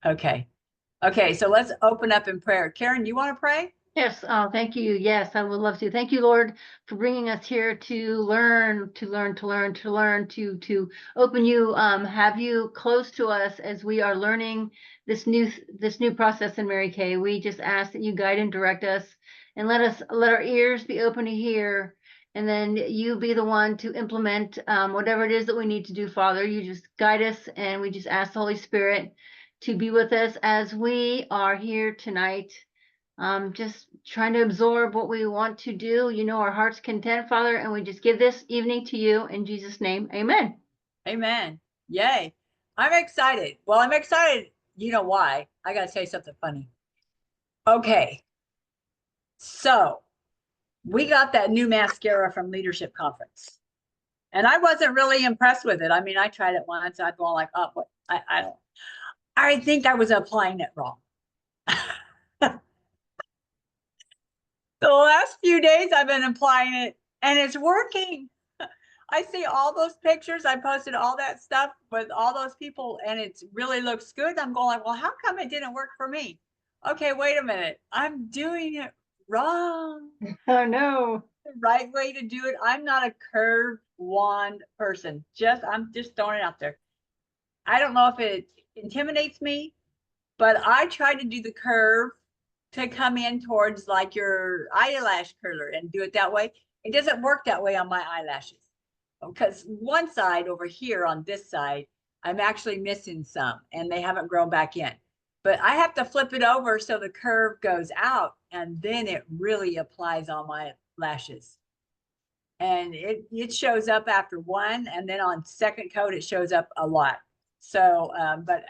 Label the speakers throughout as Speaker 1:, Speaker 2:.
Speaker 1: Okay. Okay, so let's open up in prayer. Karen, you want to pray?
Speaker 2: Yes, thank you. Yes, I would love to. Thank you, Lord, for bringing us here to learn, to open you, have you close to us as we are learning this new process in Mary Kay. We just ask that you guide and direct us, and let our ears be open to hear, and then you be the one to implement whatever it is that we need to do, Father. You just guide us, and we just ask the Holy Spirit to be with us as we are here tonight, just trying to absorb what we want to do. You know, our heart's content, Father, and we just give this evening to you in Jesus' name. Amen.
Speaker 1: Amen. Yay. I'm excited. Well, I'm excited. You know why? I got to say something funny. Okay. So we got that new mascara from Leadership Conference. And I wasn't really impressed with it. I mean, I tried it once. I'd go like, oh, what? I think I was applying it wrong. The last few days I've been applying it and it's working. I see all those pictures. I posted all that stuff with all those people and it really looks good. I'm going like, well, how come it didn't work for me? Okay, wait a minute. I'm doing it wrong.
Speaker 2: Oh, no.
Speaker 1: The right way to do it. I'm not a curved wand person. I'm just throwing it out there. I don't know if it intimidates me, but I try to do the curve to come in towards like your eyelash curler and do it that way. It doesn't work that way on my eyelashes because one side over here on this side, I'm actually missing some and they haven't grown back in. But I have to flip it over so the curve goes out and then it really applies on my lashes. And it shows up after one, and then on second coat, it shows up a lot. So, but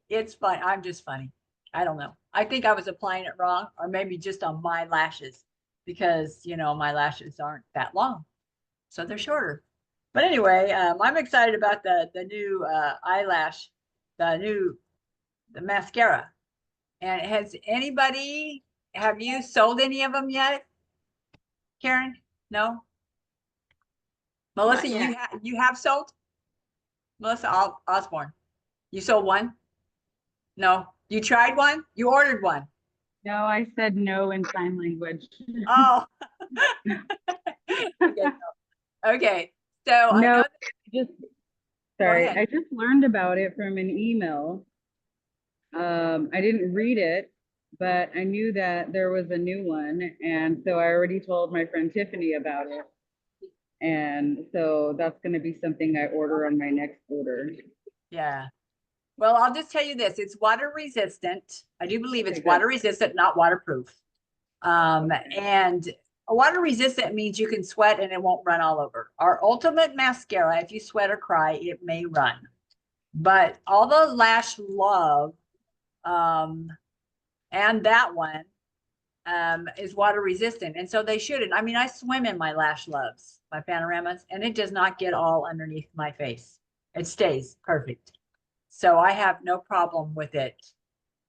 Speaker 1: it's fun. I'm just funny. I don't know. I think I was applying it wrong, or maybe just on my lashes because, you know, my lashes aren't that long. So they're shorter. But anyway, I'm excited about the new eyelash, the mascara. And have you sold any of them yet? Karen? No? Melissa, you have sold? Melissa Osborne. You sold one? No. You tried one? You ordered one?
Speaker 3: No, I said no in sign language.
Speaker 1: Oh. Okay. Okay. So I know
Speaker 3: No,
Speaker 1: that,
Speaker 3: just
Speaker 1: go
Speaker 3: sorry.
Speaker 1: ahead.
Speaker 3: I just learned about it from an email. I didn't read it, but I knew that there was a new one, and so I already told my friend Tiffany about it. And so that's going to be something I order on my next order.
Speaker 1: Yeah. Well, I'll just tell you this. It's water resistant. I do believe it's
Speaker 3: Okay,
Speaker 1: water
Speaker 3: good.
Speaker 1: resistant, not waterproof. And water resistant means you can sweat and it won't run all over. Our ultimate mascara, if you sweat or cry, it may run. But all the Lash Love and that one is water resistant. And so they shouldn't. I mean, I swim in my Lash Loves, my panoramas, and it does not get all underneath my face. It stays perfect. So I have no problem with it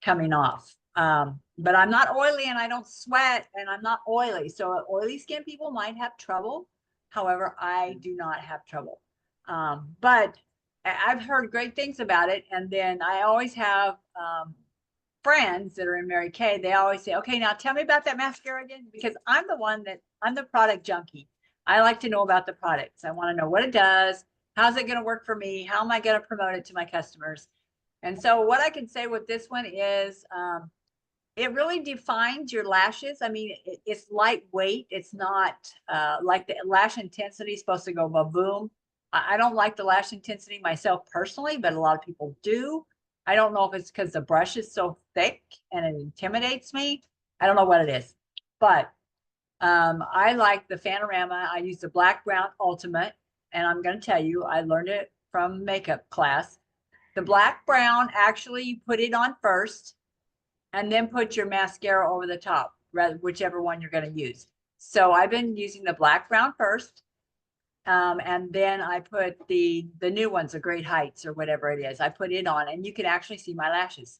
Speaker 1: coming off. But I'm not oily and I don't sweat and I'm not oily. So oily skin people might have trouble. However, I do not have trouble. But I've heard great things about it. And then I always have friends that are in Mary Kay. They always say, okay, now tell me about that mascara again, because I'm the product junkie. I like to know about the products. I want to know what it does. How's it going to work for me? How am I going to promote it to my customers? And so what I can say with this one is it really defines your lashes. I mean, it's lightweight. It's not like the lash intensity is supposed to go boom. I don't like the lash intensity myself personally, but a lot of people do. I don't know if it's because the brush is so thick and it intimidates me. I don't know what it is, but I like the Panorama. I use the Black Brown Ultimate, and I'm going to tell you, I learned it from makeup class. The Black Brown, actually, you put it on first and then put your mascara over the top, whichever one you're going to use. So I've been using the Black Brown first. And then I put the new ones, the Great Heights or whatever it is. I put it on and you can actually see my lashes.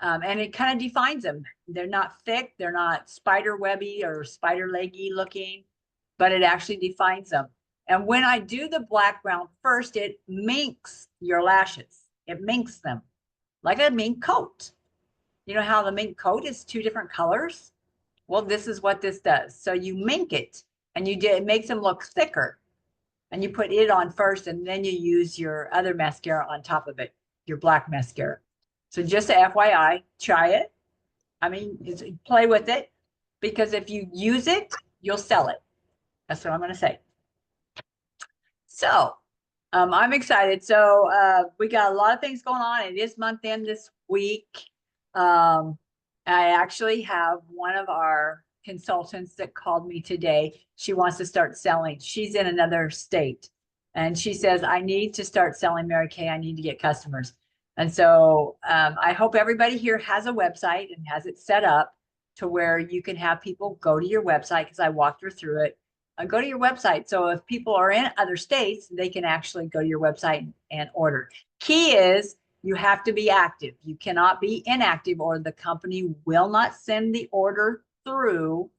Speaker 1: And it kind of defines them. They're not thick. They're not spider webby or spider leggy looking, but it actually defines them. And when I do the Black Brown first, it minks your lashes. It minks them like a mink coat. You know how the mink coat is 2 different colors? Well, this is what this does. So you mink it and it makes them look thicker. And you put it on first and then you use your other mascara on top of it, your black mascara. So just a FYI, try it. I mean, play with it, because if you use it, you'll sell it. That's what I'm going to say. So I'm excited. So we got a lot of things going on. It is month end this week. I actually have one of our consultants that called me today. She wants to start selling. She's in another state. And she says, I need to start selling Mary Kay. I need to get customers. And so I hope everybody here has a website and has it set up to where you can have people go to your website, because I walked her through it. Go to your website. So if people are in other states, they can actually go to your website and order. Key is you have to be active. You cannot be inactive, or the company will not send the order through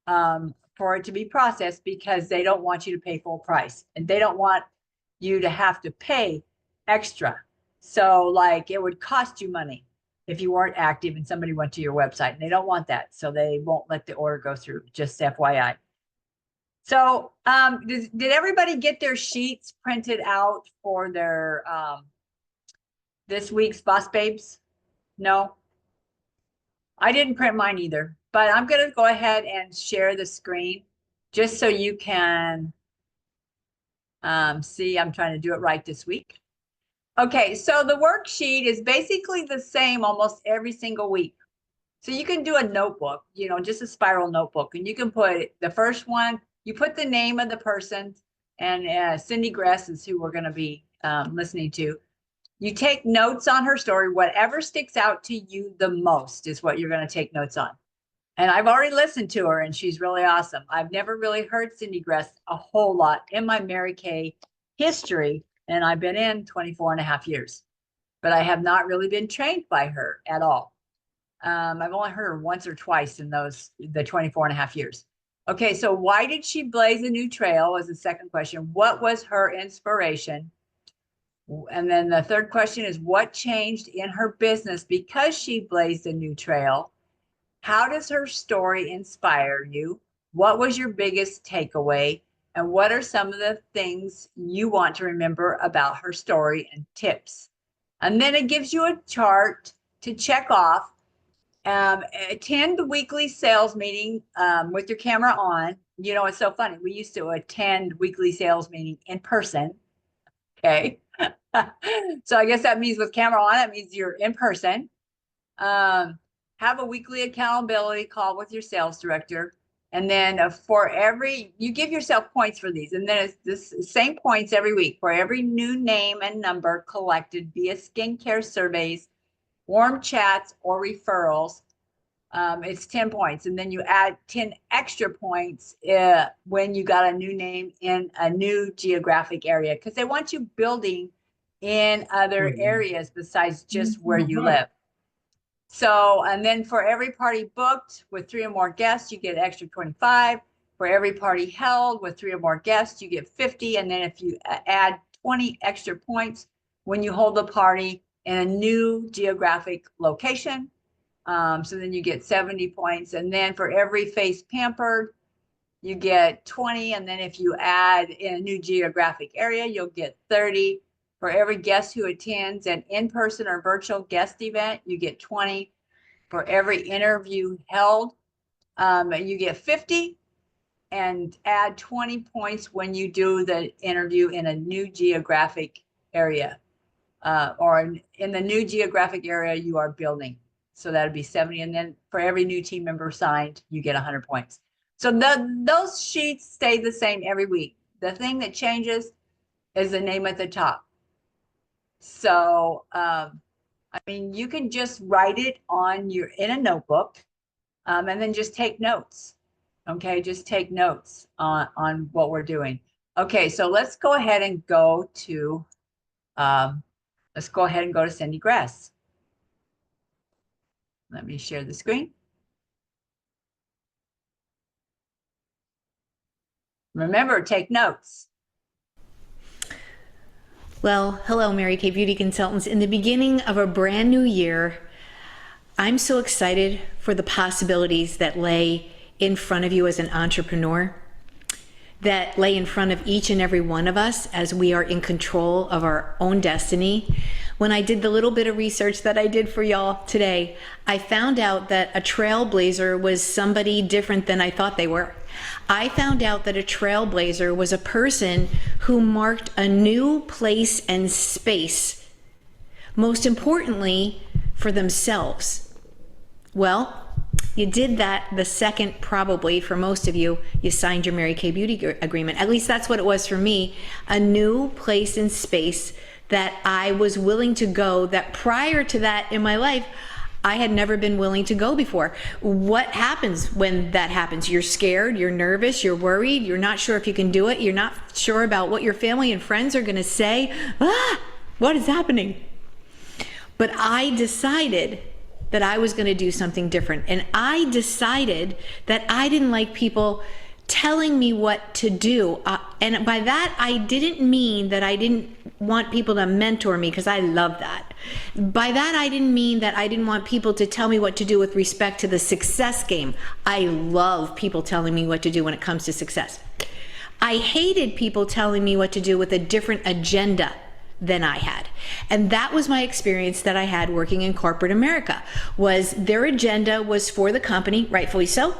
Speaker 1: for it to be processed, because they don't want you to pay full price and they don't want you to have to pay extra. So like it would cost you money if you weren't active and somebody went to your website, and they don't want that. So they won't let the order go through, just FYI. So did everybody get their sheets printed out for their this week's Boss Babes? No, I didn't print mine either, but I'm going to go ahead and share the screen just so you can see. I'm trying to do it right this week. Okay, so the worksheet is basically the same almost every single week. So you can do a notebook, you know, just a spiral notebook, and you can put the first one, you put the name of the person, and Cyndee Gress is who we're going to be listening to. You take notes on her story. Whatever sticks out to you the most is what you're going to take notes on. And I've already listened to her, and she's really awesome. I've never really heard Cyndee Gress a whole lot in my Mary Kay history, and I've been in 24 and a half years. But I have not really been trained by her at all. I've only heard her once or twice in the 24 and a half years. Okay, so why did she blaze a new trail was the second question. What was her inspiration? And then the third question is, what changed in her business because she blazed a new trail? How does her story inspire you? What was your biggest takeaway? And what are some of the things you want to remember about her story and tips? And then it gives you a chart to check off. Attend the weekly sales meeting with your camera on. You know, it's so funny. We used to attend weekly sales meeting in person. Okay. So I guess that means with camera on, that means you're in person. Have a weekly accountability call with your sales director. And then for every, you give yourself points for these. And then it's this same points every week for every new name and number collected via skincare surveys, warm chats, or referrals. It's 10 points. And then you add 10 extra points when you got a new name in a new geographic area, because they want you building in other areas besides just where you live. So, and then for every party booked with 3 or more guests, you get extra 25. For every party held with 3 or more guests, you get 50. And then if you add 20 extra points when you hold the party in a new geographic location, so then you get 70 points. And then for every face pampered, you get 20. And then if you add in a new geographic area, you'll get 30. For every guest who attends an in-person or virtual guest event, you get 20. For every interview held, you get 50. And add 20 points when you do the interview in a new geographic area, or in the new geographic area you are building. So that'd be 70. And then for every new team member signed, you get 100 points. So those sheets stay the same every week. The thing that changes is the name at the top. So, I mean, you can just write it on in a notebook, and then just take notes. Okay, just take notes on what we're doing. Okay, so let's go ahead and go to Cyndee Gress. Let me share the screen. Remember, take notes.
Speaker 4: Well, hello, Mary Kay Beauty Consultants. In the beginning of a brand new year, I'm so excited for the possibilities that lay in front of you as an entrepreneur, that lay in front of each and every one of us as we are in control of our own destiny. When I did the little bit of research that I did for y'all today, I found out that a trailblazer was somebody different than I thought they were. I found out that a trailblazer was a person who marked a new place and space, most importantly, for themselves. Well, you did that the second, probably for most of you, you signed your Mary Kay Beauty agreement. At least that's what it was for me. A new place and space that I was willing to go, that prior to that in my life, I had never been willing to go before. What happens when that happens? You're scared, you're nervous, you're worried, you're not sure if you can do it, you're not sure about what your family and friends are gonna say. What is happening? But I decided that I was going to do something different. And I decided that I didn't like people telling me what to do. And by that, I didn't mean that I didn't want people to mentor me, because I love that. By that, I didn't mean that I didn't want people to tell me what to do with respect to the success game. I love people telling me what to do when it comes to success. I hated people telling me what to do with a different agenda than I had. And that was my experience that I had working in corporate America, was their agenda was for the company, rightfully so,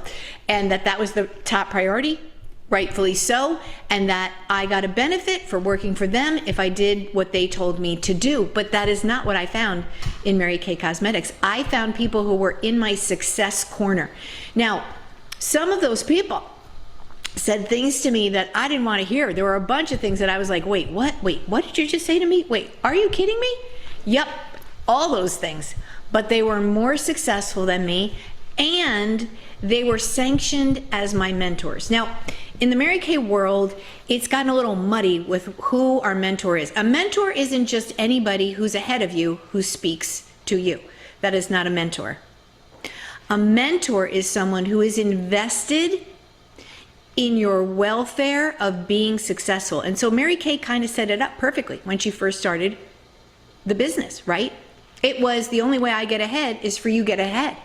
Speaker 4: and that was the top priority, rightfully so, and that I got a benefit for working for them if I did what they told me to do. But that is not what I found in Mary Kay Cosmetics. I found people who were in my success corner. Now, some of those people said things to me that I didn't want to hear. There were a bunch of things that I was like, wait, what did you just say to me? Wait, are you kidding me? Yep, all those things. But they were more successful than me, and they were sanctioned as my mentors. Now, in the Mary Kay world, it's gotten a little muddy with who our mentor is. A mentor isn't just anybody who's ahead of you who speaks to you. That is not a mentor. A mentor is someone who is invested in your welfare of being successful. And so Mary Kay kind of set it up perfectly when she first started the business, right? It was the only way I get ahead is for you get ahead.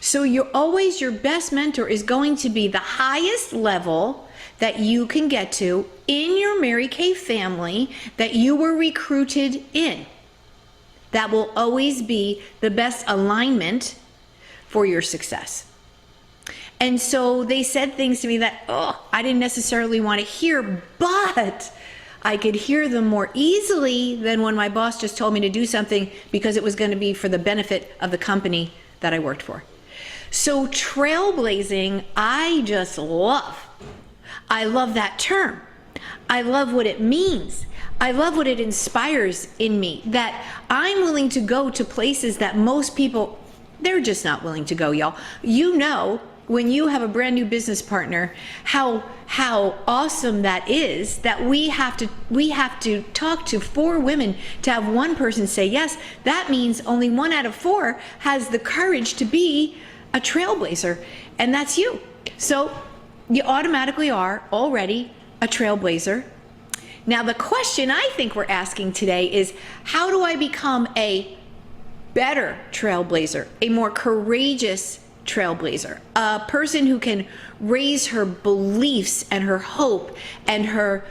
Speaker 4: So you're always, your best mentor is going to be the highest level that you can get to in your Mary Kay family that you were recruited in. That will always be the best alignment for your success. And so they said things to me that, I didn't necessarily want to hear, but I could hear them more easily than when my boss just told me to do something because it was going to be for the benefit of the company that I worked for. So trailblazing, I just love. I love that term. I love what it means. I love what it inspires in me, that I'm willing to go to places that most people, they're just not willing to go, y'all. You know, when you have a brand new business partner, how awesome that is, that we have to talk to 4 women to have one person say yes. That means only 1 out of 4 has the courage to be a trailblazer, and that's you. So you automatically are already a trailblazer. Now the question I think we're asking today is, how do I become a better trailblazer, a more courageous trailblazer, a person who can raise her beliefs and her hope and her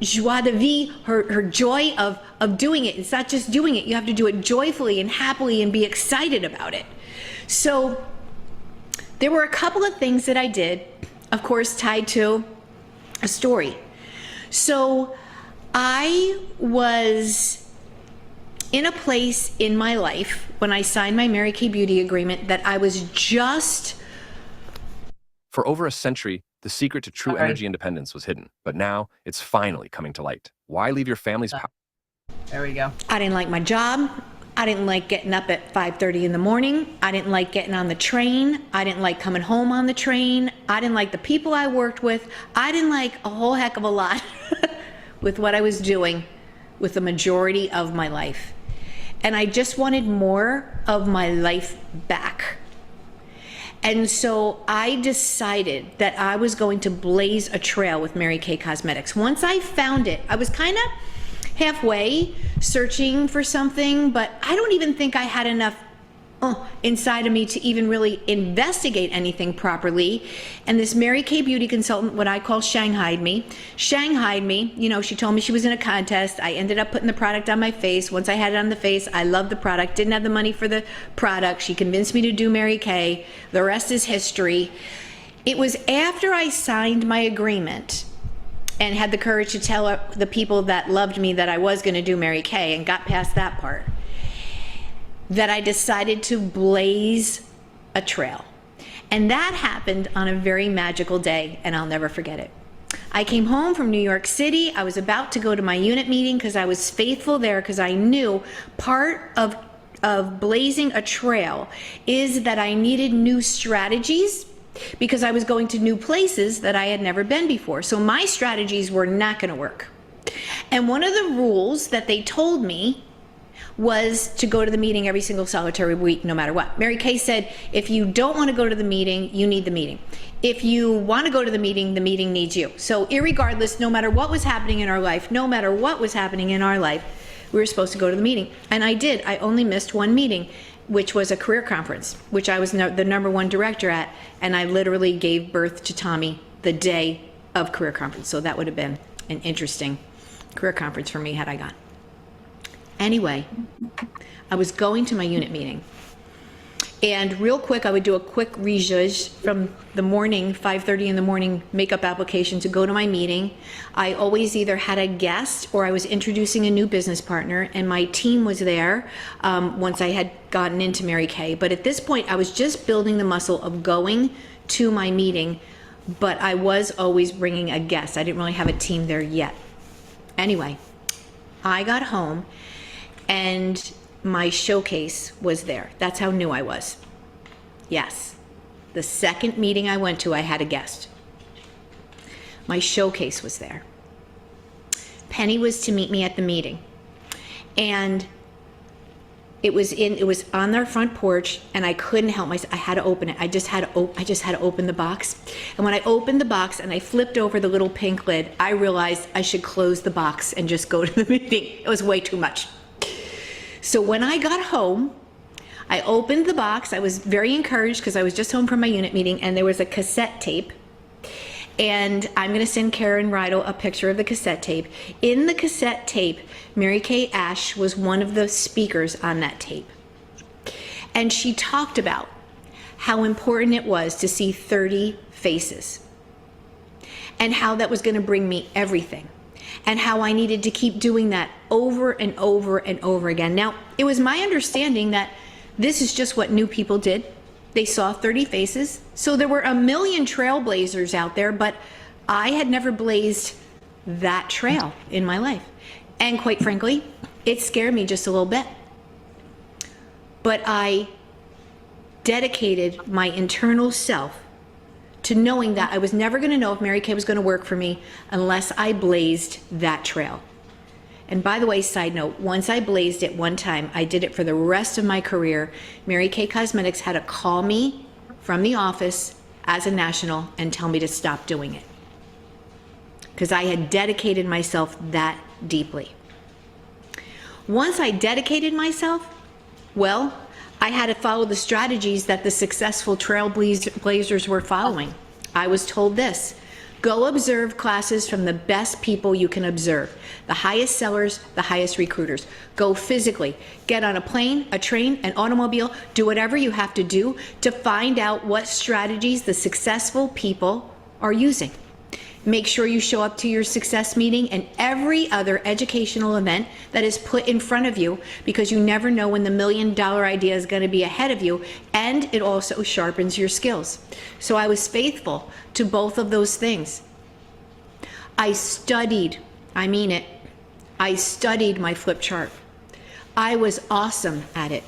Speaker 4: joie de vivre, her joy of doing it. It's not just doing it, you have to do it joyfully and happily and be excited about it. So there were a couple of things that I did, of course, tied to a story. So I was in a place in my life when I signed my Mary Kay Beauty agreement that I was just...
Speaker 5: For over a century, the secret to true energy independence was hidden, but now it's finally coming to light. Why leave your family's power?
Speaker 1: There we go.
Speaker 4: I didn't like my job. I didn't like getting up at 5:30 in the morning. I didn't like getting on the train. I didn't like coming home on the train. I didn't like the people I worked with. I didn't like a whole heck of a lot with what I was doing with the majority of my life. And I just wanted more of my life back. And so I decided that I was going to blaze a trail with Mary Kay Cosmetics. Once I found it, I was kind of halfway searching for something, but I don't even think I had enough inside of me to even really investigate anything properly. And this Mary Kay beauty consultant, what I call shanghaied me, you know, she told me she was in a contest. I ended up putting the product on my face. Once I had it on the face, I loved the product, didn't have the money for the product. She convinced me to do Mary Kay. The rest is history. It was after I signed my agreement and had the courage to tell the people that loved me that I was going to do Mary Kay and got past that part, that I decided to blaze a trail. And that happened on a very magical day, and I'll never forget it. I came home from New York City. I was about to go to my unit meeting because I was faithful there, because I knew part of blazing a trail is that I needed new strategies, because I was going to new places that I had never been before. So my strategies were not going to work. And one of the rules that they told me was to go to the meeting every single solitary week, no matter what. Mary Kay said, if you don't want to go to the meeting, you need the meeting. If you want to go to the meeting needs you. So irregardless, no matter what was happening in our life, we were supposed to go to the meeting. And I did. I only missed one meeting, which was a career conference, which I was the #1 director at. And I literally gave birth to Tommy the day of career conference. So that would have been an interesting career conference for me had I gone. Anyway, I was going to my unit meeting, and real quick, I would do a quick rejudge from the morning, 5:30 in the morning, makeup application to go to my meeting. I always either had a guest or I was introducing a new business partner, and my team was there once I had gotten into Mary Kay. But at this point, I was just building the muscle of going to my meeting, but I was always bringing a guest. I didn't really have a team there yet. Anyway, I got home, and my showcase was there. That's how new I was. Yes, the second meeting I went to, I had a guest. My showcase was there. Penny was to meet me at the meeting, and it was on their front porch, and I couldn't help myself. I had to open it. I just had to open the box. And when I opened the box and I flipped over the little pink lid, I realized I should close the box and just go to the meeting. It was way too much. So when I got home, I opened the box. I was very encouraged because I was just home from my unit meeting, and there was a cassette tape. And I'm going to send Karen Rydell a picture of the cassette tape. In the cassette tape, Mary Kay Ash was one of the speakers on that tape. And she talked about how important it was to see 30 faces, and how that was going to bring me everything, and how I needed to keep doing that over and over and over again. Now, it was my understanding that this is just what new people did. They saw 30 faces. So there were a million trailblazers out there, but I had never blazed that trail in my life. And quite frankly, it scared me just a little bit. But I dedicated my internal self to knowing that I was never going to know if Mary Kay was going to work for me unless I blazed that trail. And by the way, side note, once I blazed it one time, I did it for the rest of my career. Mary Kay Cosmetics had to call me from the office as a national and tell me to stop doing it, because I had dedicated myself that deeply. Once I dedicated myself, well, I had to follow the strategies that the successful trailblazers were following. I was told this: go observe classes from the best people you can observe, the highest sellers, the highest recruiters. Go physically, get on a plane, a train, an automobile, do whatever you have to do to find out what strategies the successful people are using. Make sure you show up to your success meeting and every other educational event that is put in front of you, because you never know when the $1 million idea is going to be ahead of you, and it also sharpens your skills. So I was faithful to both of those things. I studied, I mean it, I studied my flip chart. I was awesome at it.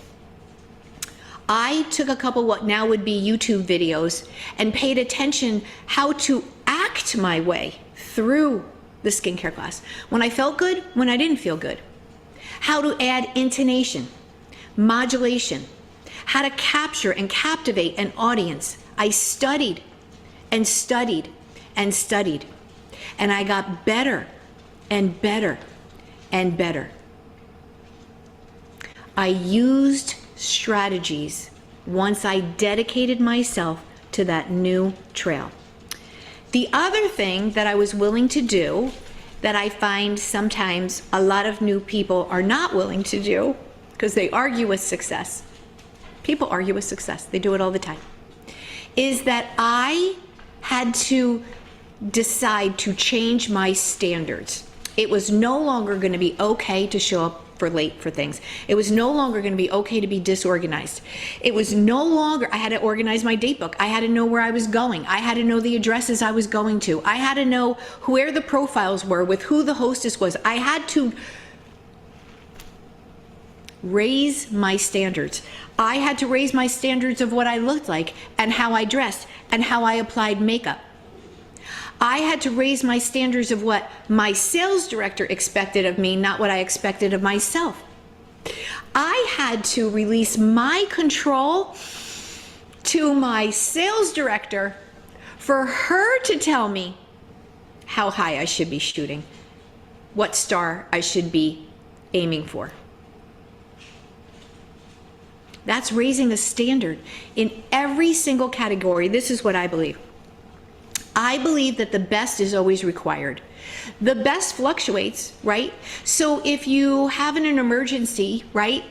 Speaker 4: I took a couple what now would be YouTube videos and paid attention how to act my way through the skincare class. When I felt good, when I didn't feel good. How to add intonation, modulation, how to capture and captivate an audience. I studied and studied and studied, and I got better and better and better. I used strategies once I dedicated myself to that new trail. The other thing that I was willing to do that I find sometimes a lot of new people are not willing to do because they argue with success. People argue with success. They do it all the time. Is that I had to decide to change my standards. It was no longer going to be okay to show up for late for things. It was no longer going to be okay to be disorganized. It was no longer, I had to organize my date book. I had to know where I was going. I had to know the addresses I was going to. I had to know where the profiles were, with who the hostess was. I had to raise my standards. I had to raise my standards of what I looked like and how I dressed and how I applied makeup. I had to raise my standards of what my sales director expected of me, not what I expected of myself. I had to release my control to my sales director for her to tell me how high I should be shooting, what star I should be aiming for. That's raising a standard in every single category. This is what I believe. I believe that the best is always required. The best fluctuates, right? So if you have an emergency, right?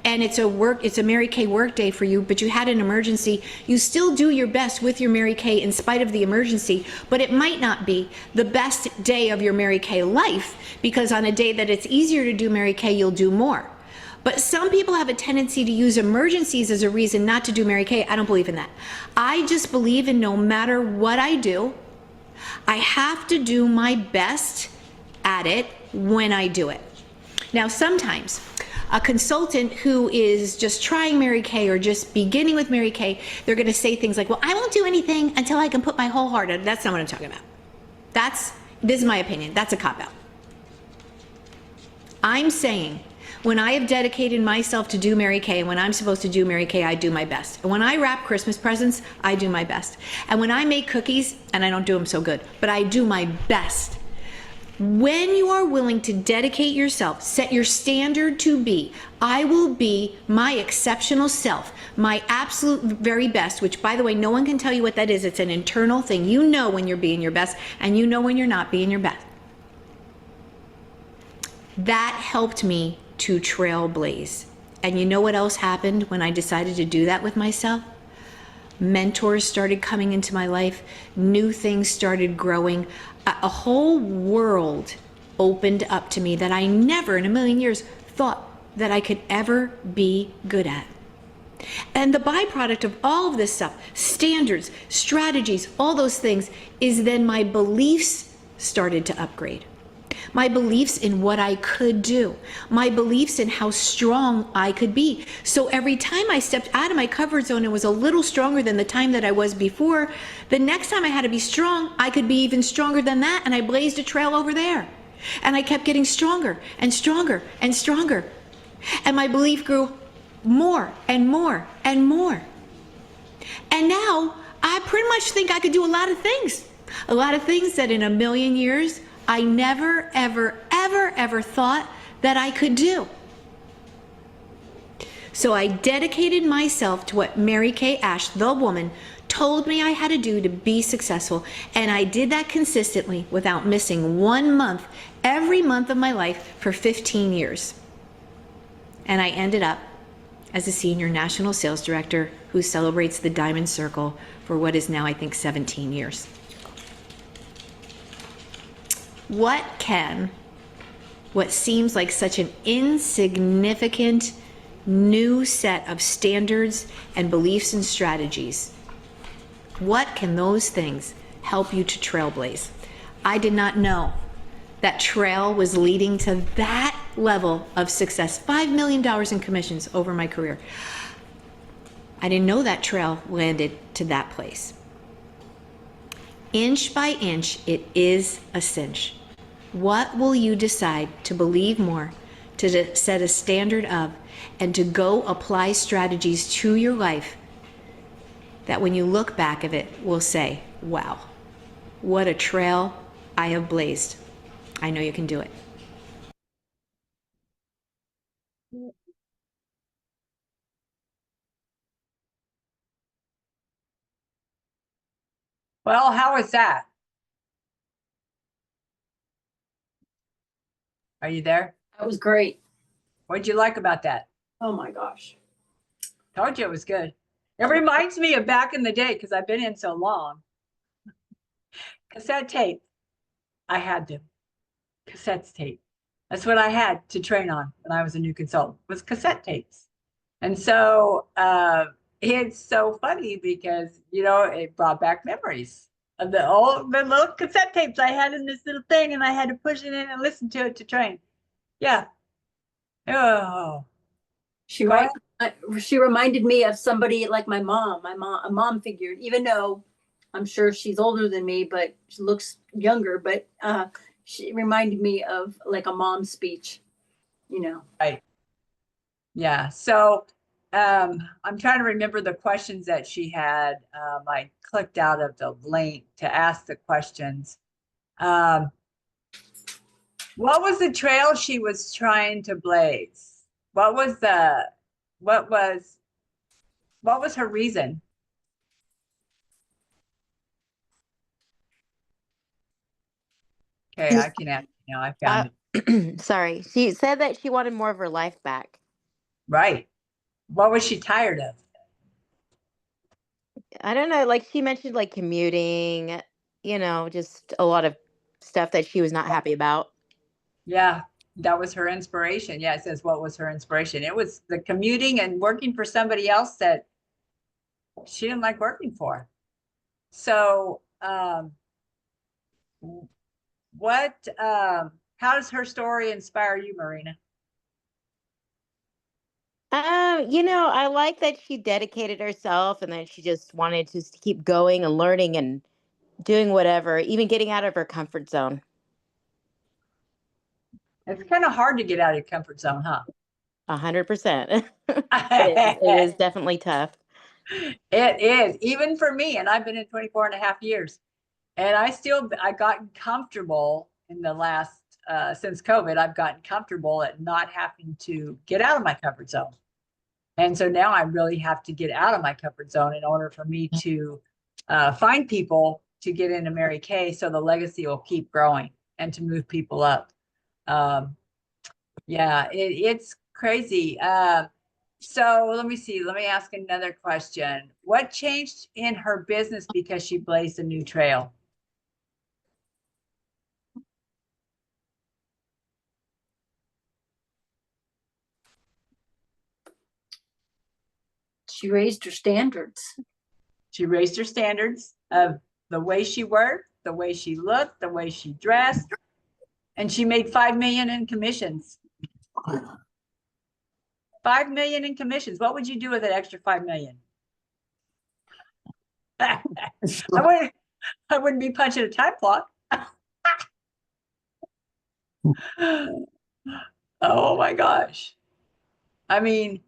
Speaker 4: And it's a Mary Kay work day for you, but you had an emergency, you still do your best with your Mary Kay in spite of the emergency, but it might not be the best day of your Mary Kay life, because on a day that it's easier to do Mary Kay, you'll do more. But some people have a tendency to use emergencies as a reason not to do Mary Kay. I don't believe in that. I just believe in no matter what I do, I have to do my best at it when I do it. Now, sometimes a consultant who is just trying Mary Kay or just beginning with Mary Kay, they're going to say things like, well, I won't do anything until I can put my whole heart in. That's not what I'm talking about. This is my opinion. That's a cop-out. I'm saying, when I have dedicated myself to do Mary Kay, and when I'm supposed to do Mary Kay, I do my best. And when I wrap Christmas presents, I do my best. And when I make cookies, and I don't do them so good, but I do my best. When you are willing to dedicate yourself, set your standard to be, I will be my exceptional self, my absolute very best, which, by the way, no one can tell you what that is. It's an internal thing. You know when you're being your best, and you know when you're not being your best. That helped me to trailblaze. And you know what else happened when I decided to do that with myself? Mentors started coming into my life. New things started growing. A whole world opened up to me that I never in a million years thought that I could ever be good at. And the byproduct of all of this stuff, standards, strategies, all those things, is then my beliefs started to upgrade. My beliefs in what I could do, my beliefs in how strong I could be. So every time I stepped out of my comfort zone and was a little stronger than the time that I was before, the next time I had to be strong, I could be even stronger than that, and I blazed a trail over there. And I kept getting stronger and stronger and stronger. And my belief grew more and more and more. And now I pretty much think I could do a lot of things that in a million years I never, ever, ever, ever thought that I could do. So I dedicated myself to what Mary Kay Ash, the woman, told me I had to do to be successful. And I did that consistently without missing 1 month, every month of my life for 15 years. And I ended up as a senior national sales director who celebrates the Diamond Circle for what is now, I think, 17 years. What seems like such an insignificant new set of standards and beliefs and strategies, what can those things help you to trailblaze? I did not know that trail was leading to that level of success. $5 million in commissions over my career. I didn't know that trail landed to that place. Inch by inch, it is a cinch. What will you decide to believe more, to set a standard of, and to go apply strategies to your life that when you look back at it will say, wow, what a trail I have blazed. I know you can do it.
Speaker 1: Well, how was that? Are you there?
Speaker 6: That was great.
Speaker 1: What'd you like about that?
Speaker 6: Oh my gosh.
Speaker 1: Told you it was good. It reminds me of back in the day because I've been in so long. Cassette tape. I had them. Cassette tape. That's what I had to train on when I was a new consultant, was cassette tapes. And so it's so funny because, you know, it brought back memories of the little cassette tapes I had in this little thing, and I had to push it in and listen to it to train. Yeah. Oh,
Speaker 6: She
Speaker 1: Go
Speaker 6: right. She reminded me of somebody like my mom, a mom figure, even though I'm sure she's older than me, but she looks younger, but she reminded me of like a mom speech, you know.
Speaker 1: right. Yeah. So I'm trying to remember the questions that she had. I clicked out of the link to ask the questions. What was the trail she was trying to blaze? What was her reason? Okay, I can ask you now. I found it.
Speaker 7: Sorry. She said that she wanted more of her life back.
Speaker 1: Right. What was she tired of?
Speaker 7: I don't know. Like she mentioned, like commuting, just a lot of stuff that she was not happy about.
Speaker 1: Yeah, that was her inspiration. Yeah, it says what was her inspiration? It was the commuting and working for somebody else that she didn't like working for. So, how does her story inspire you, Marina?
Speaker 7: I like that she dedicated herself and that she just wanted to keep going and learning and doing whatever, even getting out of her comfort zone.
Speaker 1: It's kind of hard to get out of your comfort zone, huh?
Speaker 7: 100%. It is definitely tough.
Speaker 1: It is, even for me, and I've been in 24 and a half years, and I gotten comfortable in the last, since COVID, I've gotten comfortable at not having to get out of my comfort zone. And so now I really have to get out of my comfort zone in order for me to find people to get into Mary Kay so the legacy will keep growing and to move people up. Yeah, it's crazy. So let me see. Let me ask another question. What changed in her business because she blazed a new trail?
Speaker 6: She raised her standards.
Speaker 1: She raised her standards of the way she worked, the way she looked, the way she dressed, and she made 5 million in commissions. 5 million in commissions. What would you do with an extra 5 million? I wouldn't be punching a time clock. Oh my gosh. I mean,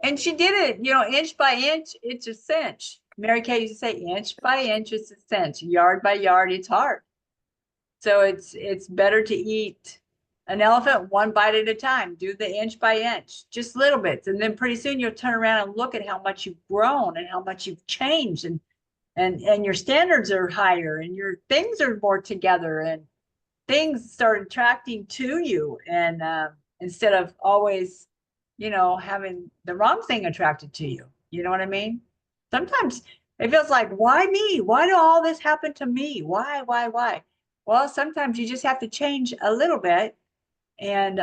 Speaker 1: and she did it, inch by inch, it's a cinch. Mary Kay used to say, inch by inch, it's a cinch. Yard by yard, it's hard. So it's better to eat an elephant one bite at a time. Do the inch by inch, just little bits. And then pretty soon you'll turn around and look at how much you've grown and how much you've changed, and your standards are higher and your things are more together and things start attracting to you. And instead of always, having the wrong thing attracted to you. You know what I mean? Sometimes it feels like, why me? Why do all this happen to me? Why? Well, sometimes you just have to change a little bit and,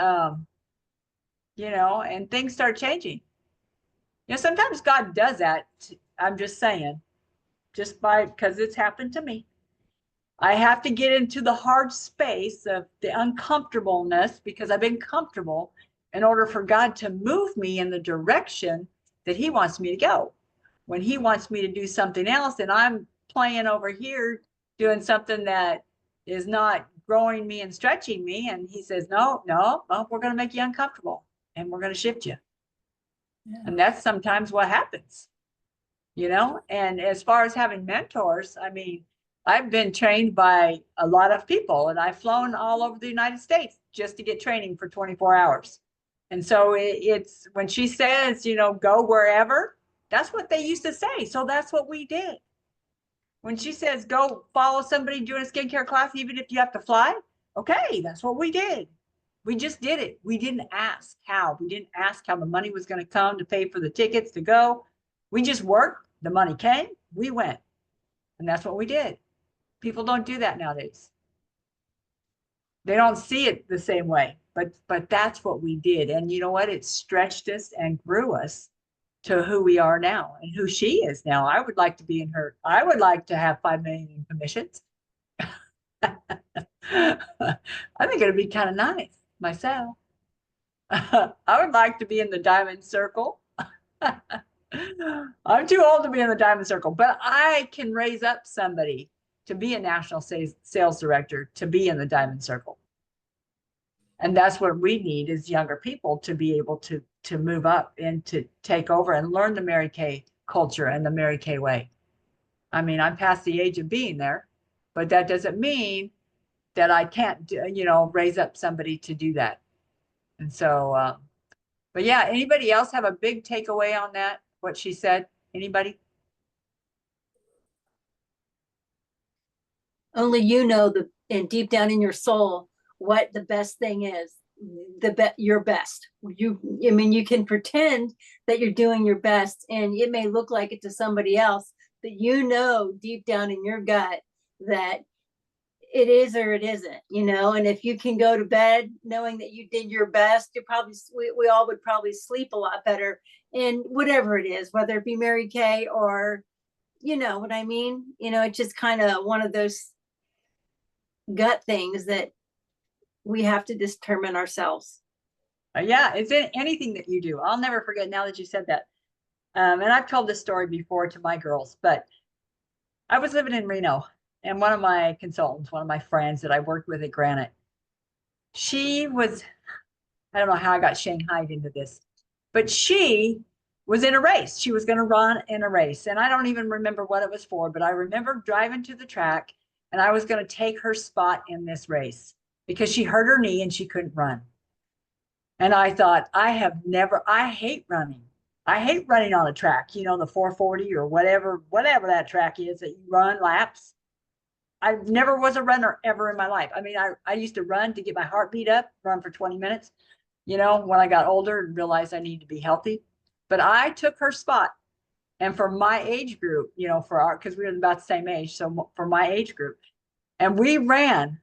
Speaker 1: and things start changing. Sometimes God does that. I'm just saying, because it's happened to me. I have to get into the hard space of the uncomfortableness because I've been comfortable in order for God to move me in the direction that he wants me to go. When he wants me to do something else and I'm playing over here doing something that is not growing me and stretching me, and he says, no, we're going to make you uncomfortable and we're going to shift you. Yeah. And that's sometimes what happens, and as far as having mentors, I mean, I've been trained by a lot of people and I've flown all over the United States just to get training for 24 hours. And so it's when she says, go wherever, that's what they used to say. So that's what we did. When she says, go follow somebody doing a skincare class, even if you have to fly, okay, that's what we did. We just did it. We didn't ask how. We didn't ask how the money was going to come to pay for the tickets to go. We just worked. The money came. We went. And that's what we did. People don't do that nowadays. They don't see it the same way, but that's what we did. And you know what? It stretched us and grew us to who we are now and who she is now. I would like to be in her. I would like to have 5 million in commissions. I think it'd be kind of nice myself. I would like to be in the diamond circle. I'm too old to be in the diamond circle, but I can raise up somebody to be a national sales director, to be in the diamond circle. And that's what we need is younger people to be able to move up and to take over and learn the Mary Kay culture and the Mary Kay way. I mean, I'm past the age of being there, but that doesn't mean that I can't, raise up somebody to do that. And so, but yeah, anybody else have a big takeaway on that? What she said? Anybody?
Speaker 6: Only you know and deep down in your soul what the best thing is. Your best. You can pretend that you're doing your best, and it may look like it to somebody else, but you know deep down in your gut that it is or it isn't, and if you can go to bed knowing that you did your best, we all would probably sleep a lot better in whatever it is, whether it be Mary Kay or, you know what I mean? It's just kind of one of those gut things that we have to determine ourselves.
Speaker 1: Yeah, it's anything that you do. I'll never forget now that you said that. And I've told this story before to my girls, but I was living in Reno, and one of my consultants, one of my friends that I worked with at Granite, I don't know how I got shanghaied into this, but she was in a race. She was going to run in a race. And I don't even remember what it was for, but I remember driving to the track and I was going to take her spot in this race because she hurt her knee and she couldn't run. And I thought, I hate running. I hate running on a track, the 440 or whatever that track is that you run laps. I never was a runner ever in my life. I mean, I used to run to get my heart beat up, run for 20 minutes, when I got older and realized I needed to be healthy. But I took her spot. And for my age group, because we were about the same age. So for my age group, and we ran.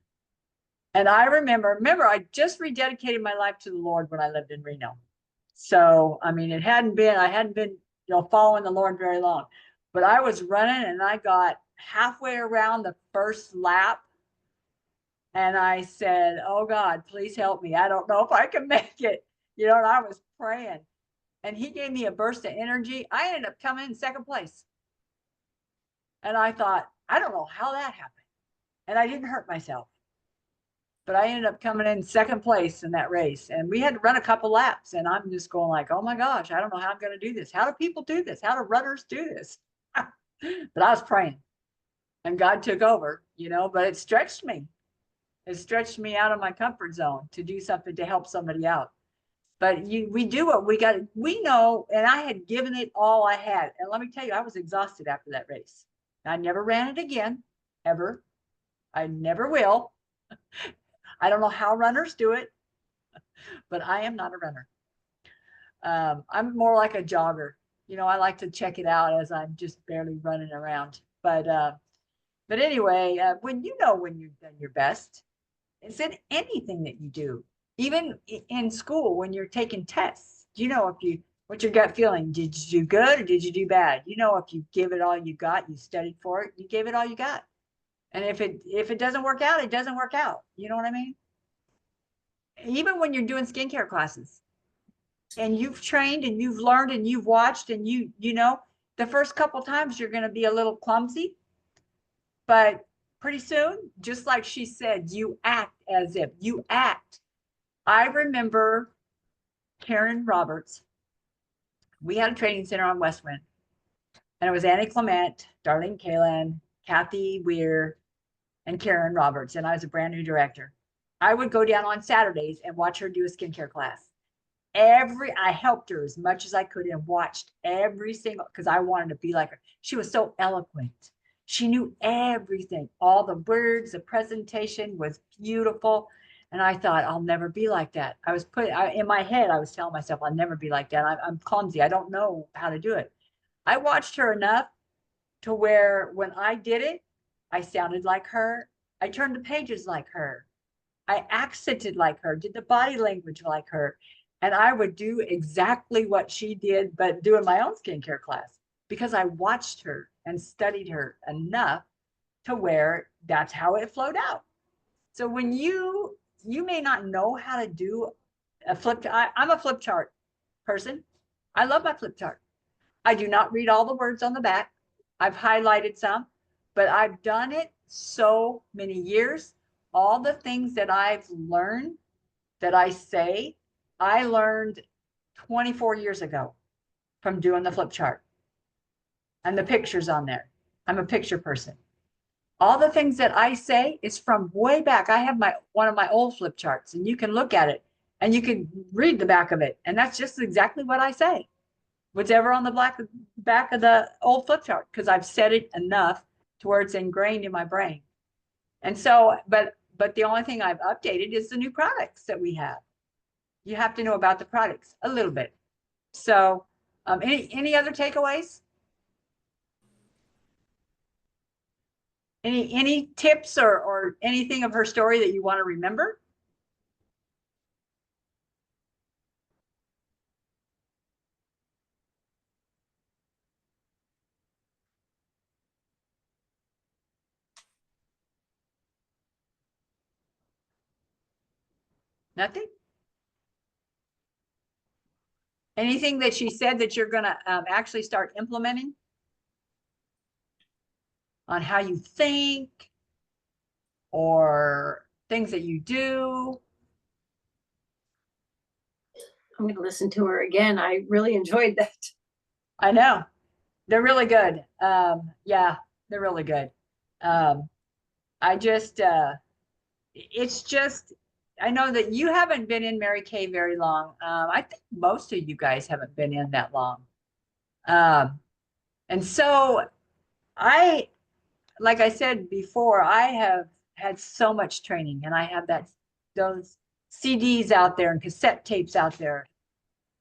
Speaker 1: And I remember I just rededicated my life to the Lord when I lived in Reno. So, I mean, I hadn't been, following the Lord very long, but I was running and I got halfway around the first lap. And I said, oh God, please help me. I don't know if I can make it, and I was praying and he gave me a burst of energy. I ended up coming in second place. And I thought, I don't know how that happened. And I didn't hurt myself. But I ended up coming in second place in that race. And we had to run a couple laps. And I'm just going like, oh my gosh, I don't know how I'm going to do this. How do people do this? How do runners do this? But I was praying. And God took over, but it stretched me. It stretched me out of my comfort zone to do something to help somebody out. But we do what we got. We know, and I had given it all I had. And let me tell you, I was exhausted after that race. I never ran it again, ever. I never will. I don't know how runners do it, but I am not a runner. I'm more like a jogger. I like to check it out as I'm just barely running around. But anyway, when you've done your best, it's in anything that you do, even in school when you're taking tests. What's your gut feeling? Did you do good or did you do bad? If you give it all you got, you studied for it, you gave it all you got. And if it doesn't work out, it doesn't work out. You know what I mean? Even when you're doing skincare classes and you've trained and you've learned and you've watched and the first couple times you're going to be a little clumsy, but pretty soon, just like she said, you act as if you act. I remember Karen Roberts. We had a training center on West Wind, and it was Annie Clement, Darlene Kalan, Kathy Weir, and Karen Roberts, and I was a brand new director. I would go down on Saturdays and watch her do a skincare class. I helped her as much as I could and watched every single, because I wanted to be like her. She was so eloquent. She knew everything, all the words, the presentation was beautiful. And I thought, I'll never be like that. In my head, I was telling myself, I'll never be like that. I'm clumsy. I don't know how to do it. I watched her enough to where when I did it, I sounded like her. I turned the pages like her. I accented like her, did the body language like her. And I would do exactly what she did, but doing my own skincare class because I watched her and studied her enough to where that's how it flowed out. So when you may not know how to do a I'm a flip chart person. I love my flip chart. I do not read all the words on the back. I've highlighted some, but I've done it so many years. All the things that I've learned that I say, I learned 24 years ago from doing the flip chart and the pictures on there. I'm a picture person. All the things that I say is from way back. I have one of my old flip charts, and you can look at it and you can read the back of it. And that's just exactly what I say. Whatever on the back of the old flip chart, because I've said it enough to where it's ingrained in my brain. And so, but the only thing I've updated is the new products that we have. You have to know about the products a little bit. So, any other takeaways? Any tips or anything of her story that you want to remember? Nothing? Anything that she said that you're going to actually start implementing on how you think or things that you do?
Speaker 6: I'm going to listen to her again. I really enjoyed that.
Speaker 1: I know. They're really good. Yeah, they're really good. It's just, I know that you haven't been in Mary Kay very long. I think most of you guys haven't been in that long. And so like I said before, I have had so much training, and I have those CDs out there and cassette tapes out there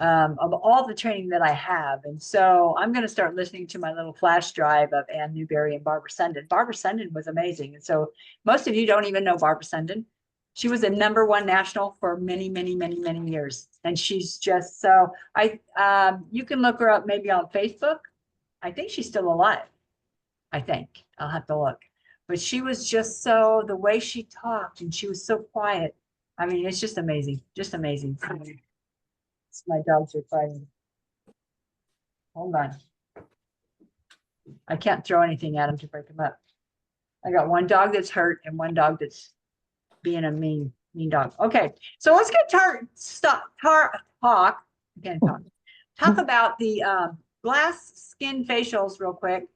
Speaker 1: of all the training that I have. And so I'm going to start listening to my little flash drive of Ann Newberry and Barbara Sundin. Barbara Sundin was amazing. And so most of you don't even know Barbara Sundin. She was a #1 national for many, many, many, many years. And she's just so, you can look her up maybe on Facebook. I think she's still alive. I think I'll have to look, but she was just so, the way she talked, and she was so quiet. I mean, it's just amazing, just amazing. My dogs are fighting. Hold on. I can't throw anything at them to break them up. I got one dog that's hurt and one dog that's being a mean dog. Okay, so let's get talk again. Talk about the glass skin facials real quick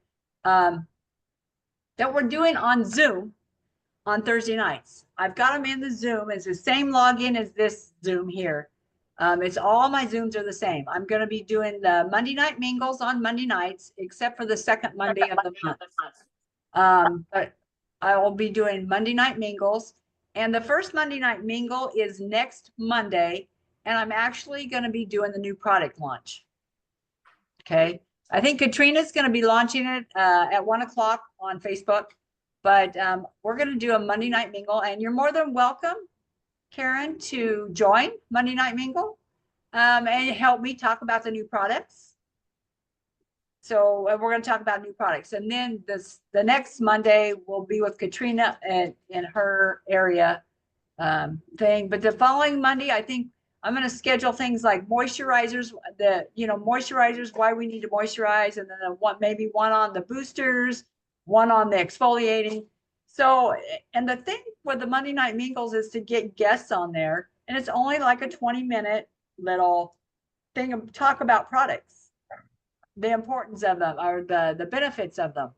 Speaker 1: that we're doing on Zoom on Thursday nights. I've got them in the Zoom. It's the same login as this Zoom here. It's all my Zooms are the same. I'm going to be doing the Monday night mingles on Monday nights, except for the second Monday of the month. But I will be doing Monday night mingles. And the first Monday night mingle is next Monday. And I'm actually going to be doing the new product launch. Okay. I think Katrina's going to be launching it at 1 o'clock on Facebook. But we're going to do a Monday night mingle. And you're more than welcome, Karen, to join Monday Night Mingle and help me talk about the new products. So we're going to talk about new products. And then the next Monday will be with Katrina in her area thing. But the following Monday, I think I'm going to schedule things like moisturizers, moisturizers, why we need to moisturize, and then maybe one on the boosters, one on the exfoliating. So, and the thing with the Monday Night Mingles is to get guests on there, and it's only like a 20-minute little thing of talk about products, the importance of them, or the benefits of them.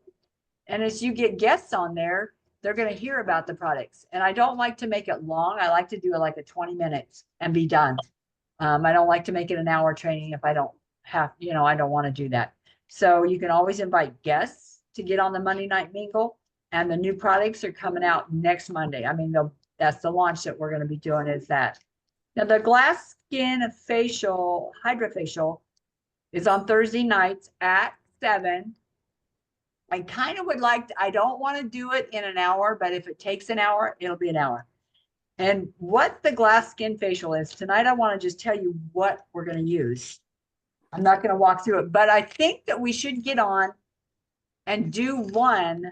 Speaker 1: And as you get guests on there, they're going to hear about the products. And I don't like to make it long. I like to do it like a 20 minutes and be done. I don't like to make it an hour training if I don't have, I don't want to do that. So you can always invite guests to get on the Monday Night Mingle, and the new products are coming out next Monday. I mean, that's the launch that we're going to be doing is that. Now, the glass skin facial, Hydra facial, is on Thursday nights at 7. I kind of would like to, I don't want to do it in an hour, but if it takes an hour, it'll be an hour. And what the glass skin facial is, tonight I want to just tell you what we're going to use. I'm not going to walk through it, but I think that we should get on and do one,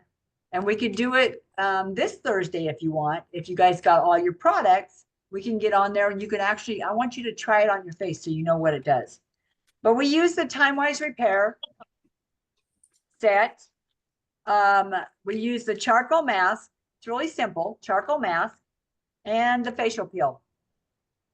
Speaker 1: and we could do it this Thursday if you want. If you guys got all your products, we can get on there and you can actually, I want you to try it on your face so you know what it does. But we use the Time-Wise Repair set. We use the charcoal mask. It's really simple, charcoal mask, and the facial peel.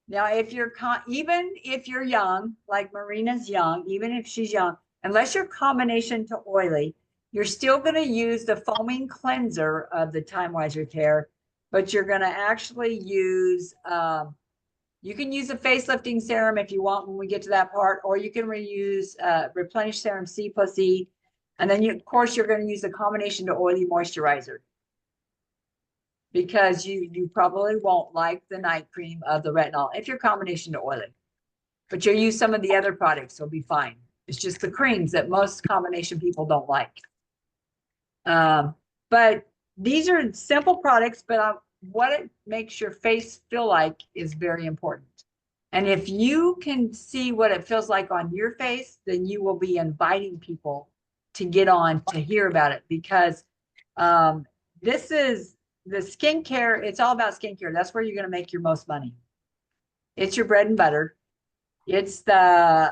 Speaker 1: Now, if you're even if you're young, like Marina's young, even if she's young, unless you're combination to oily, you're still going to use the foaming cleanser of the Time-Wise Repair, but you're going to actually use, you can use a facelifting serum if you want when we get to that part, or you can reuse Replenish Serum C plus E. And then, of course, you're going to use a combination to oily moisturizer, because you probably won't like the night cream of the retinol if you're combination to oily, but you'll use some of the other products, so it'll be fine. It's just the creams that most combination people don't like. But these are simple products, but what it makes your face feel like is very important. And if you can see what it feels like on your face, then you will be inviting people to get on to hear about it, because this is the skincare. It's all about skincare. That's where you're going to make your most money. It's your bread and butter. It's the,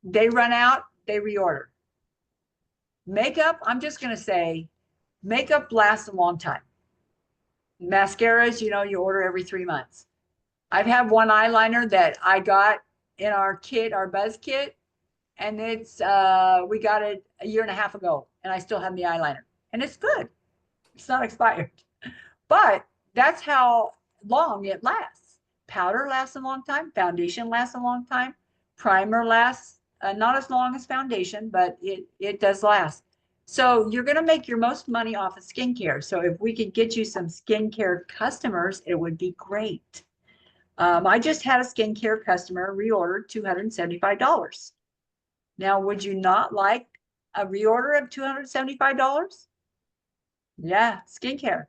Speaker 1: they run out, they reorder. Makeup, I'm just going to say, makeup lasts a long time. Mascaras, you know, you order every 3 months. I've had one eyeliner that I got in our kit, our Buzz kit, and it's, we got it a year and a half ago, and I still have the eyeliner, and it's good. It's not expired, but that's how long it lasts. Powder lasts a long time. Foundation lasts a long time. Primer lasts not as long as foundation, but it does last. So you're going to make your most money off of skincare. So if we could get you some skincare customers, it would be great. I just had a skincare customer reorder $275. Now, would you not like a reorder of $275? Yeah, skincare.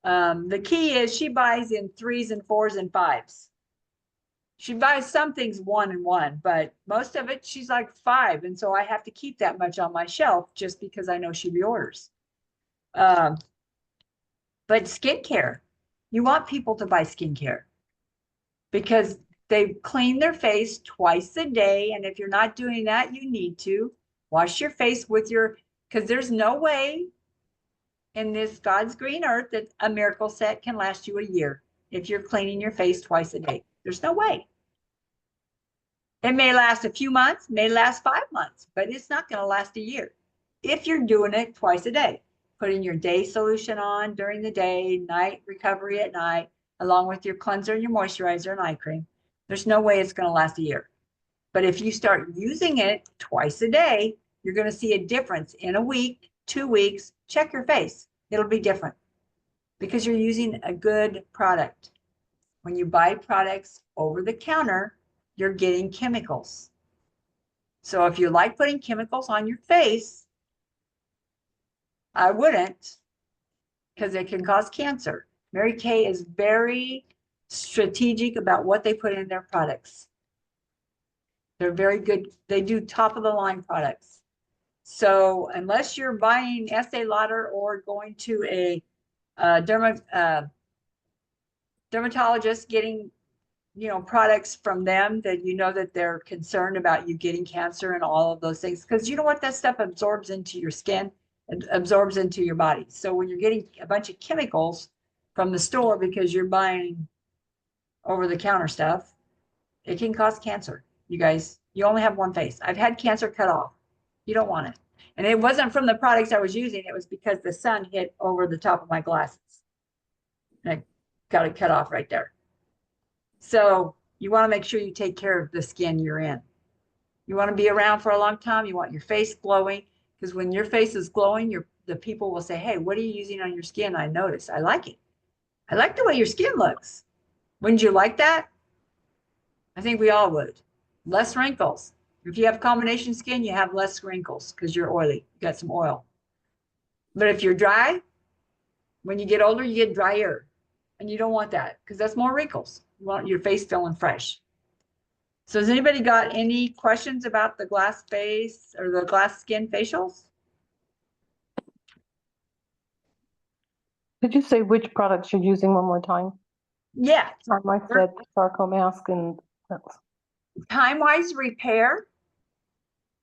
Speaker 1: The key is she buys in 3s and 4s and 5s. She buys some things 1 and 1, but most of it, she's like 5. And so I have to keep that much on my shelf just because I know she reorders. But skincare, you want people to buy skincare because they clean their face twice a day. And if you're not doing that, you need to wash your face with your, because there's no way in this God's green earth that a miracle set can last you a year if you're cleaning your face twice a day. There's no way. It may last a few months, may last 5 months, but it's not going to last a year if you're doing it twice a day. Putting your day solution on during the day, night recovery at night, along with your cleanser and your moisturizer and eye cream. There's no way it's going to last a year. But if you start using it twice a day, you're going to see a difference in a week, 2 weeks. Check your face. It'll be different because you're using a good product. When you buy products over the counter, you're getting chemicals. So if you like putting chemicals on your face, I wouldn't, because it can cause cancer. Mary Kay is very strategic about what they put in their products. They're very good. They do top of the line products. So unless you're buying Estee Lauder or going to a dermatologist, getting, you know, products from them that you know that they're concerned about you getting cancer and all of those things, because you know what, that stuff absorbs into your skin, it absorbs into your body. So when you're getting a bunch of chemicals from the store because you're buying over the counter stuff, it can cause cancer. You guys, you only have one face. I've had cancer cut off. You don't want it. And it wasn't from the products I was using. It was because the sun hit over the top of my glasses. And I got it cut off right there. So you want to make sure you take care of the skin you're in. You want to be around for a long time. You want your face glowing, Because when your face is glowing, the people will say, hey, what are you using on your skin? I noticed. I like it. I like the way your skin looks. Wouldn't you like that? I think we all would. Less wrinkles. If you have combination skin, you have less wrinkles because you're oily. You got some oil. But if you're dry, when you get older, you get drier. And you don't want that because that's more wrinkles. You want your face feeling fresh. So has anybody got any questions about the glass face or the glass skin facials?
Speaker 8: Could you say which products you're using one more time?
Speaker 1: Yeah.
Speaker 8: I said charcoal mask and
Speaker 1: Time-wise repair,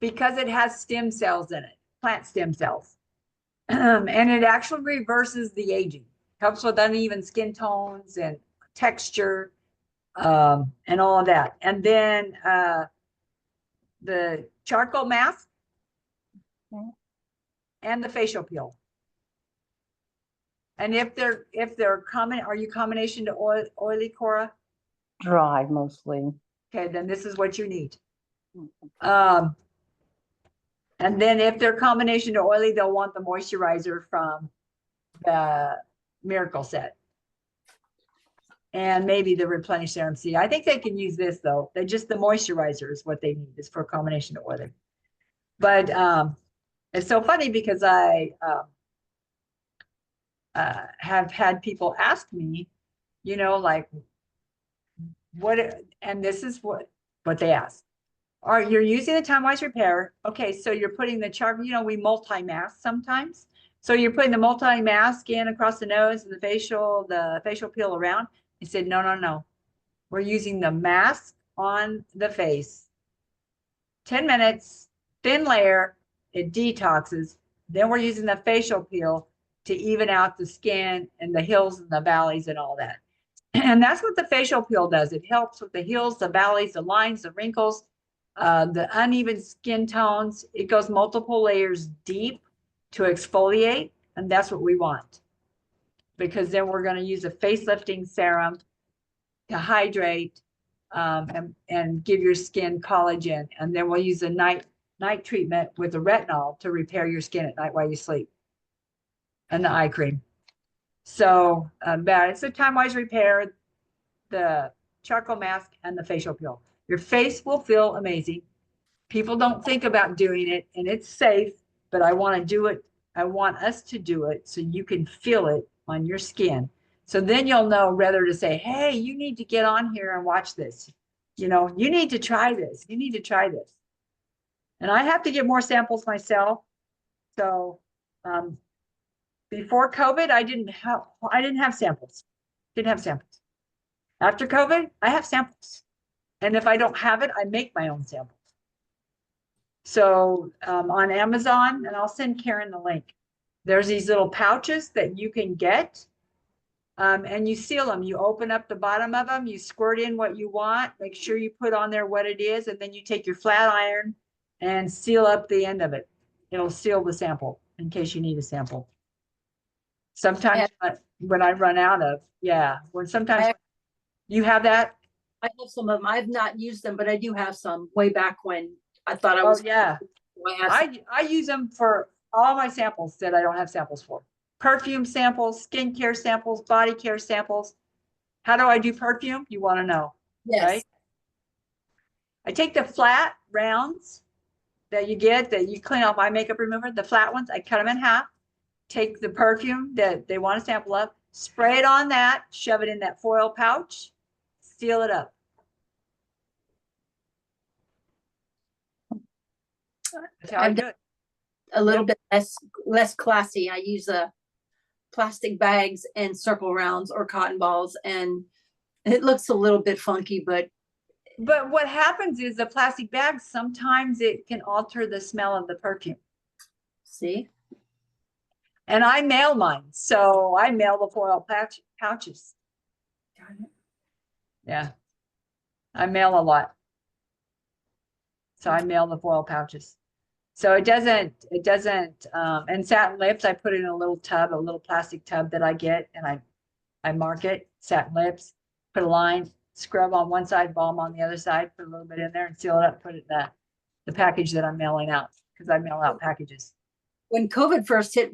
Speaker 1: because it has stem cells in it, plant stem cells. And it actually reverses the aging, helps with uneven skin tones and texture, and all of that. And then the charcoal mask and the facial peel. And if they're common, are you combination to oily, Cora?
Speaker 8: dry mostly.
Speaker 1: Okay, then this is what you need. And then if they're combination to oily, they'll want the moisturizer from the Miracle Set. And maybe the Replenish Serum C. I think they can use this though. They just, the moisturizer is what they need, is for a combination to oily. But it's so funny because I have had people ask me, you know, like what, and this is what they ask. Or you're using the time-wise repair. Okay, so you're putting the charcoal, you know, we multi-mask sometimes. So you're putting the multi-mask in across the nose and the facial peel around. He said, no, no, no. We're using the mask on the face. 10 minutes, thin layer, it detoxes. Then we're using the facial peel to even out the skin and the hills and the valleys and all that. And that's what the facial peel does. It helps with the hills, the valleys, the lines, the wrinkles, the uneven skin tones. It goes multiple layers deep to exfoliate, and that's what we want. Because then we're going to use a facelifting serum to hydrate and give your skin collagen. And then we'll use a night treatment with a retinol to repair your skin at night while you sleep. And the eye cream. So it's a time-wise repair, the charcoal mask and the facial peel. Your face will feel amazing. People don't think about doing it, and it's safe, but I want to do it. I want us to do it so you can feel it on your skin. So then you'll know whether to say, hey, you need to get on here and watch this. You know, you need to try this. You need to try this. And I have to get more samples myself. So before COVID, I didn't have samples. Didn't have samples. After COVID, I have samples. And if I don't have it, I make my own samples. So on Amazon, and I'll send Karen the link, there's these little pouches that you can get, and you seal them. You open up the bottom of them, you squirt in what you want, make sure you put on there what it is, and then you take your flat iron and seal up the end of it. It'll seal the sample in case you need a sample. Sometimes when I run out of, sometimes you have that.
Speaker 6: I have some of them. I've not used them, but I do have some way back when I thought I was.
Speaker 1: Oh yeah. I use them for all my samples that I don't have samples for. Perfume samples, skincare samples, body care samples. How do I do perfume? You want to know,
Speaker 6: Yes.
Speaker 1: right? I take the flat rounds that you get, that you clean off my makeup remover, the flat ones, I cut them in half, take the perfume that they want a sample of, spray it on that, shove it in that foil pouch, seal it up. That's how I do it.
Speaker 6: A little bit less classy. I use plastic bags and circle rounds or cotton balls, and it looks a little bit funky, but
Speaker 1: what happens is the plastic bags, sometimes it can alter the smell of the perfume.
Speaker 6: see.
Speaker 1: And I mail mine, so I mail the foil pouches. Yeah, I mail a lot. So I mail the foil pouches. So it doesn't, and satin lips, I put it in a little tub, a little plastic tub that I get, and I mark it, satin lips, put a line, scrub on one side, balm on the other side, put a little bit in there and seal it up, put it in the package that I'm mailing out, because I mail out packages.
Speaker 6: when COVID first hit,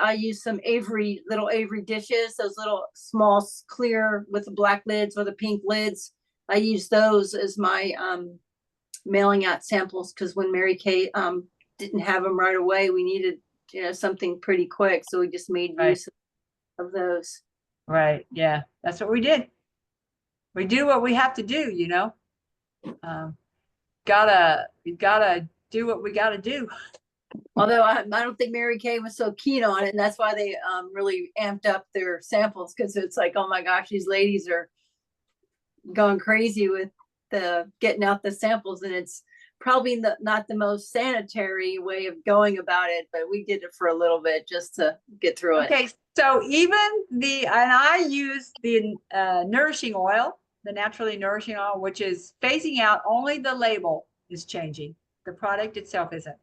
Speaker 6: I used some little Avery dishes, those little small clear with the black lids or the pink lids. I used those as my mailing out samples because when Mary Kay didn't have them right away, we needed something pretty quick, so we just made
Speaker 1: Right.
Speaker 6: use of those.
Speaker 1: Right. Yeah, that's what we did. We do what we have to do, we gotta do what we gotta do.
Speaker 6: Although I don't think Mary Kay was so keen on it, and that's why they really amped up their samples, because it's like, oh my gosh, these ladies are going crazy with the getting out the samples, and it's probably not the most sanitary way of going about it, but we did it for a little bit just to get through it.
Speaker 1: Okay, so even and I use the nourishing oil, the naturally nourishing oil, which is phasing out, only the label is changing. The product itself isn't.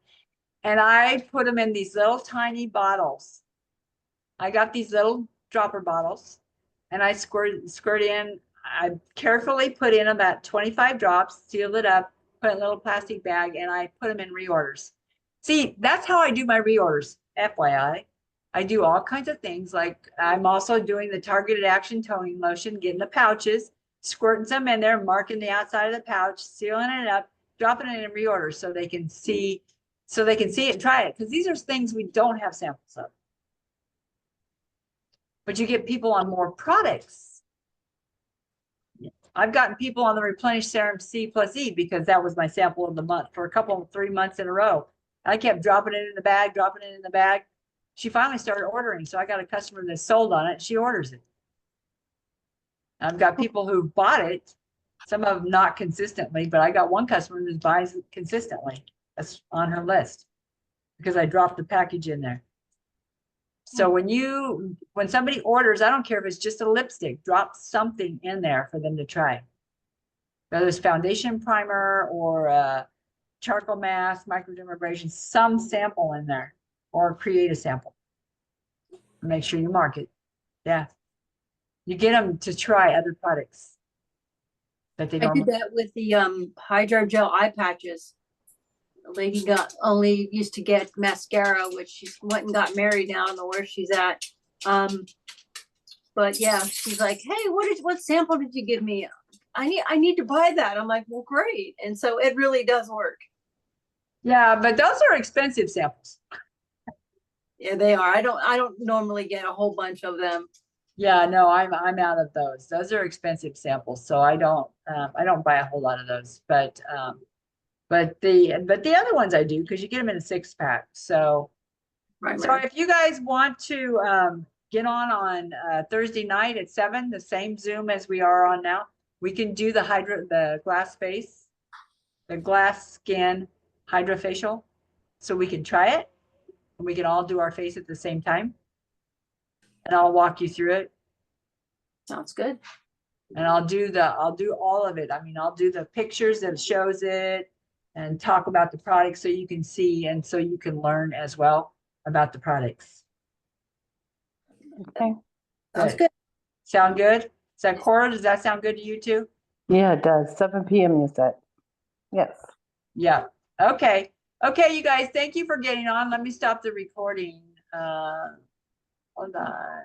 Speaker 1: And I put them in these little tiny bottles. I got these little dropper bottles and I squirt in. I carefully put in about 25 drops, seal it up, put it in a little plastic bag, and I put them in reorders. See, that's how I do my reorders, FYI. I do all kinds of things. Like I'm also doing the targeted action toning lotion, getting the pouches, squirting some in there, marking the outside of the pouch, sealing it up, dropping it in reorders so they can see it and try it. Because these are things we don't have samples of. But you get people on more products. I've gotten people on the replenished serum C+E because that was my sample of the month for 3 months in a row. I kept dropping it in the bag, She finally started ordering. So I got a customer that's sold on it. She orders it. I've got people who bought it, some of them not consistently, but I got one customer that buys it consistently. That's on her list because I dropped the package in there. So when somebody orders, I don't care if it's just a lipstick, drop something in there for them to try. Whether it's foundation primer or a charcoal mask, microdermabrasion, some sample in there, or create a sample. Make sure you mark it. Yeah. You get them to try other products that they
Speaker 6: I did that with the Hydra gel eye patches. The lady only used to get mascara, which she went and got married now. I don't know where she's at. But yeah, she's like, hey, what sample did you give me? I need to buy that. I'm like, well, great. And so it really does work. Yeah, but those are expensive samples. Yeah, they are. I don't normally get a whole bunch of them. Yeah, no, I'm out of those. Those are expensive samples, so I don't buy a whole lot of those. But the other ones I do, because you get them in a 6-pack. So if you guys want to get on Thursday night at 7, the same Zoom as we are on now, we can do the glass face, the glass skin Hydra facial, so we can try it and we can all do our face at the same time. And I'll walk you through it. Sounds good. And I'll do all of it. I mean, I'll do the pictures that shows it and talk about the products so you can see and so you can learn as well about the products.
Speaker 8: Okay.
Speaker 6: Sounds good.
Speaker 1: Sound good? Cora, does that sound good to you too?
Speaker 8: Yeah, it does. 7 p.m. you said. Yes.
Speaker 1: Yeah. Okay. Okay, you guys, thank you for getting on. Let me stop the recording. Hold on.